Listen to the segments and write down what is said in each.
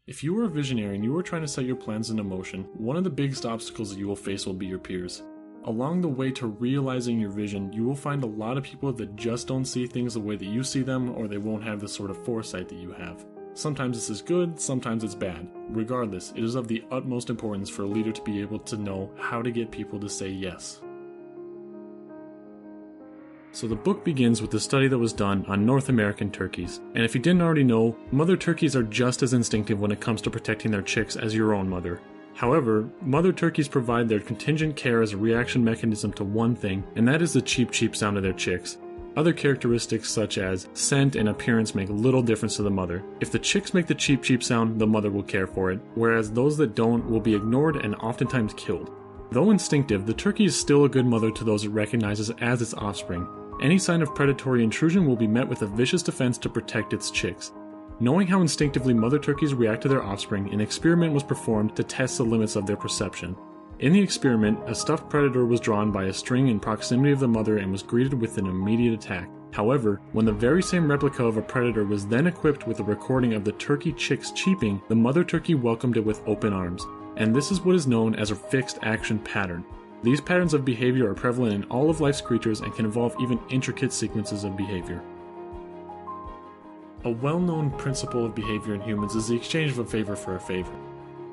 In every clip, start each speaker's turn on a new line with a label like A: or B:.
A: If you are a visionary and you are trying to set your plans into motion, one of the biggest obstacles that you will face will be your peers. Along the way to realizing your vision, you will find a lot of people that just don't see things the way that you see them, or they won't have the sort of foresight that you have. Sometimes this is good, sometimes it's bad. Regardless, it is of the utmost importance for a leader to be able to know how to get people to say yes. So the book begins with a study that was done on North American turkeys. And if you didn't already know, mother turkeys are just as instinctive when it comes to protecting their chicks as your own mother. However, mother turkeys provide their contingent care as a reaction mechanism to one thing, and that is the cheep cheep sound of their chicks. Other characteristics such as scent and appearance make little difference to the mother. If the chicks make the cheep cheep sound, the mother will care for it, whereas those that don't will be ignored and oftentimes killed. Though instinctive, the turkey is still a good mother to those it recognizes as its offspring. Any sign of predatory intrusion will be met with a vicious defense to protect its chicks. Knowing how instinctively mother turkeys react to their offspring, an experiment was performed to test the limits of their perception. In the experiment, a stuffed predator was drawn by a string in proximity of the mother and was greeted with an immediate attack. However, when the very same replica of a predator was then equipped with a recording of the turkey chicks cheeping, the mother turkey welcomed it with open arms. And this is what is known as a fixed action pattern. These patterns of behavior are prevalent in all of life's creatures and can involve even intricate sequences of behavior. A well-known principle of behavior in humans is the exchange of a favor for a favor.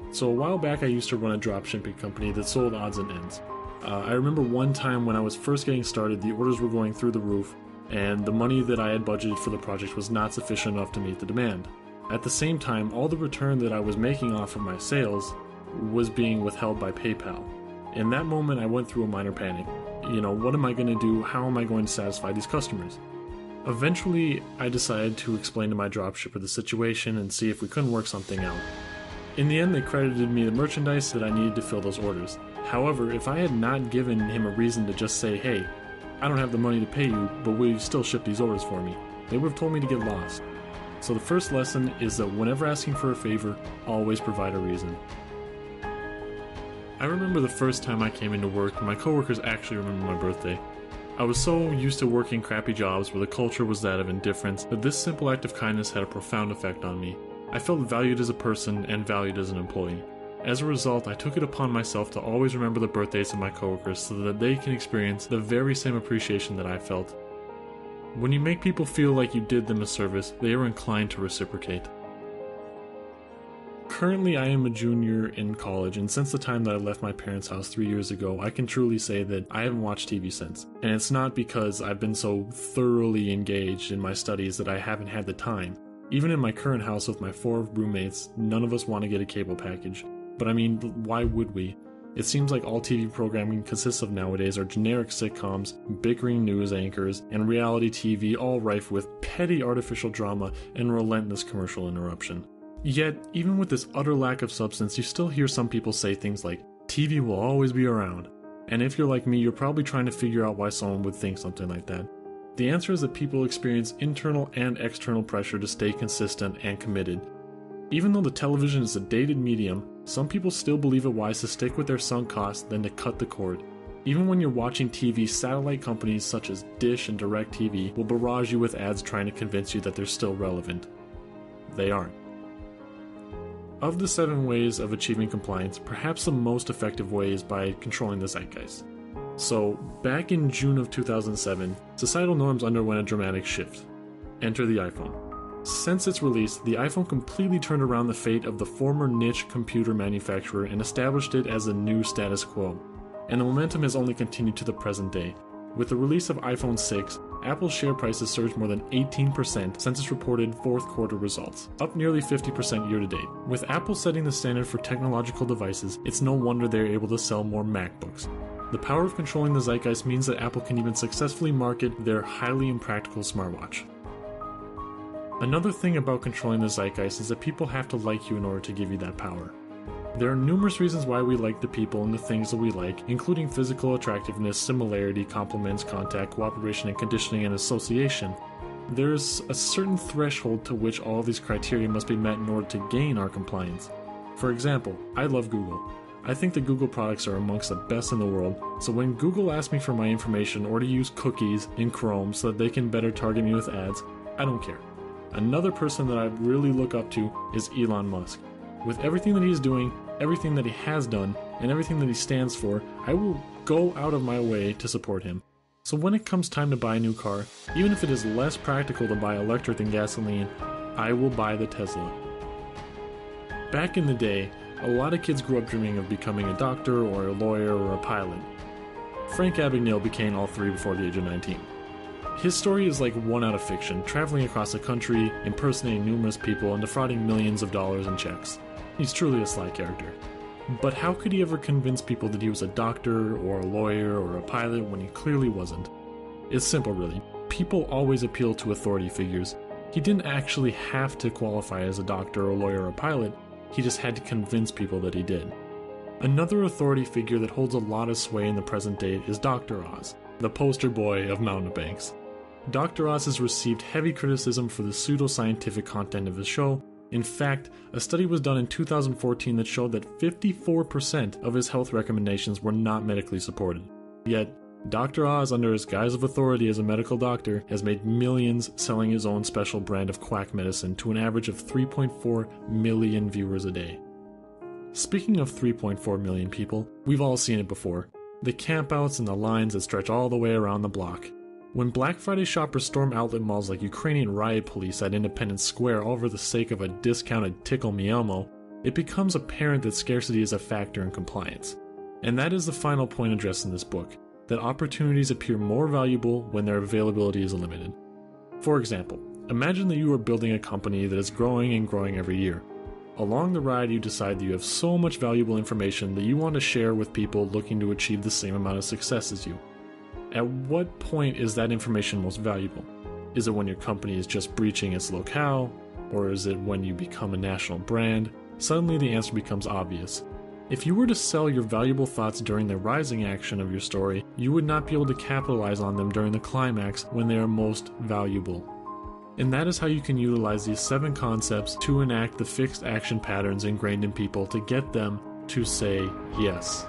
A: So a while back I used to run a dropshipping company that sold odds and ends. I remember one time when I was first getting started, the orders were going through the roof, and the money that I had budgeted for the project was not sufficient enough to meet the demand. At the same time, all the return that I was making off of my sales was being withheld by PayPal. In that moment, I went through a minor panic. What am I going to do? How am I going to satisfy these customers? Eventually, I decided to explain to my dropshipper the situation and see if we couldn't work something out. In the end, they credited me the merchandise that I needed to fill those orders. However, if I had not given him a reason to just say, hey, I don't have the money to pay you, but will you still ship these orders for me? They would have told me to get lost. So the first lesson is that whenever asking for a favor, always provide a reason. I remember the first time I came into work, and my coworkers actually remember my birthday. I was so used to working crappy jobs where the culture was that of indifference that this simple act of kindness had a profound effect on me. I felt valued as a person and valued as an employee. As a result, I took it upon myself to always remember the birthdays of my coworkers so that they can experience the very same appreciation that I felt. When you make people feel like you did them a service, they are inclined to reciprocate. Currently, I am a junior in college, and since the time that I left my parents' house 3 years ago, I can truly say that I haven't watched TV since. And it's not because I've been so thoroughly engaged in my studies that I haven't had the time. Even in my current house with my 4 roommates, none of us want to get a cable package. But I mean, why would we? It seems like all TV programming consists of nowadays are generic sitcoms, bickering news anchors, and reality TV all rife with petty artificial drama and relentless commercial interruption. Yet, even with this utter lack of substance, you still hear some people say things like, TV will always be around. And if you're like me, you're probably trying to figure out why someone would think something like that. The answer is that people experience internal and external pressure to stay consistent and committed. Even though the television is a dated medium, some people still believe it wise to stick with their sunk costs than to cut the cord. Even when you're watching TV, satellite companies such as Dish and DirecTV will barrage you with ads trying to convince you that they're still relevant. They aren't. Of the 7 ways of achieving compliance, perhaps the most effective way is by controlling the zeitgeist. So, back in June of 2007, societal norms underwent a dramatic shift. Enter the iPhone. Since its release, the iPhone completely turned around the fate of the former niche computer manufacturer and established it as a new status quo. And the momentum has only continued to the present day. With the release of iPhone 6, Apple's share price has surged more than 18% since its reported fourth quarter results, up nearly 50% year to date. With Apple setting the standard for technological devices, it's no wonder they're able to sell more MacBooks. The power of controlling the zeitgeist means that Apple can even successfully market their highly impractical smartwatch. Another thing about controlling the zeitgeist is that people have to like you in order to give you that power. There are numerous reasons why we like the people and the things that we like, including physical attractiveness, similarity, compliments, contact, cooperation and conditioning, and association. There's a certain threshold to which all of these criteria must be met in order to gain our compliance. For example, I love Google. I think the Google products are amongst the best in the world, so when Google asks me for my information or to use cookies in Chrome so that they can better target me with ads, I don't care. Another person that I really look up to is Elon Musk. With everything that he is doing, everything that he has done, and everything that he stands for, I will go out of my way to support him. So when it comes time to buy a new car, even if it is less practical to buy electric than gasoline, I will buy the Tesla. Back in the day, a lot of kids grew up dreaming of becoming a doctor or a lawyer or a pilot. Frank Abagnale became all three before the age of 19. His story is like one out of fiction, traveling across the country, impersonating numerous people, and defrauding millions of dollars in checks. He's truly a sly character. But how could he ever convince people that he was a doctor, or a lawyer, or a pilot when he clearly wasn't? It's simple, really. People always appeal to authority figures. He didn't actually have to qualify as a doctor, or lawyer, or a pilot, he just had to convince people that he did. Another authority figure that holds a lot of sway in the present day is Dr. Oz, the poster boy of mountebanks. Dr. Oz has received heavy criticism for the pseudoscientific content of his show. In fact, a study was done in 2014 that showed that 54% of his health recommendations were not medically supported. Yet, Dr. Oz, under his guise of authority as a medical doctor, has made millions selling his own special brand of quack medicine to an average of 3.4 million viewers a day. Speaking of 3.4 million people, we've all seen it before. The campouts and the lines that stretch all the way around the block. When Black Friday shoppers storm outlet malls like Ukrainian riot police at Independence Square all for the sake of a discounted Tickle Me Elmo, it becomes apparent that scarcity is a factor in compliance. And that is the final point addressed in this book, that opportunities appear more valuable when their availability is limited. For example, imagine that you are building a company that is growing and growing every year. Along the ride, you decide that you have so much valuable information that you want to share with people looking to achieve the same amount of success as you. At what point is that information most valuable? Is it when your company is just breaching its locale? Or is it when you become a national brand? Suddenly the answer becomes obvious. If you were to sell your valuable thoughts during the rising action of your story, you would not be able to capitalize on them during the climax when they are most valuable. And that is how you can utilize these 7 concepts to enact the fixed action patterns ingrained in people to get them to say yes.